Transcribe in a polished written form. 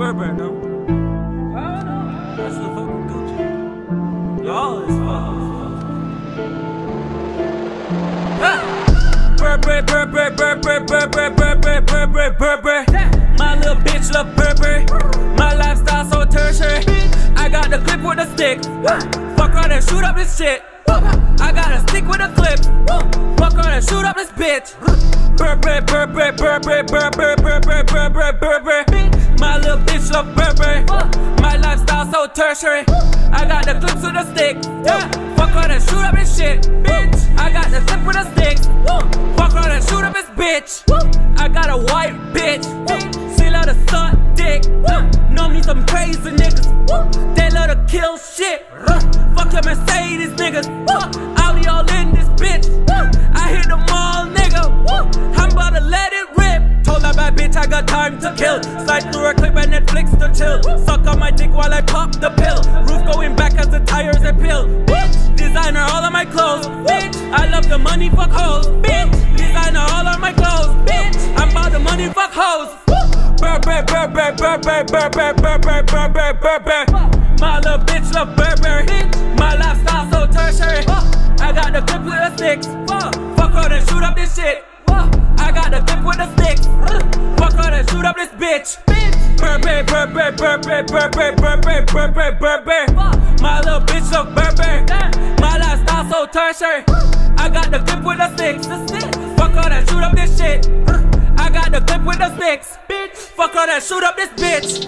Burberry, no? That's the fucking Gucci. Y'all is fucking. Burberry, Burberry, Burberry, Burberry, Burberry, Burberry, Burberry. My little bitch love Burberry. My lifestyle so tertiary. I got the clip with a stick. Fuck around and shoot up this shit. I got a stick with a clip. Fuck around and shoot up this bitch. Burberry, Burberry, Burberry, Burberry, Burberry, Burberry, Burberry. My little bitch love Burberry. My lifestyle so tertiary. I got the clips with a stick. Fuck around and shoot up this shit. Bitch, I got the clip with a stick. Fuck around and shoot up this bitch. I got a white bitch. She love to suck dick. Know me some crazy niggas. They love to kill shit. Fuck your Mercedes niggas. Audi all in this bitch. I hit them all, nigga. I'm about to let it rip. Told that bad bitch I got time to kill. Slide through her clip and Netflix to chill. Suck on my dick while I pop the pill. Roof going back as the tires are peeled. Designer all of my clothes. Bitch, I love the money, fuck hoes. Bitch, designer all of my clothes. Bitch, I'm about the money, fuck hoes. Burberry, Burberry, Burberry, Burberry, Burberry, Burberry, Burberry. My little bitch love Burberry. My lifestyle so tertiary. I got the clip with the sticks. Fuck around and shoot up this shit. I got the clip with the sticks. Fuck around and shoot up this bitch. Burberry, Burberry, Burberry, Burberry, Burberry, Burberry, Burberry. My little bitch love Burberry. My lifestyle so tertiary. I got the clip with the sticks. Fuck around and shoot up this shit. I got the clip with the sticks. Fuck around and shoot up this bitch.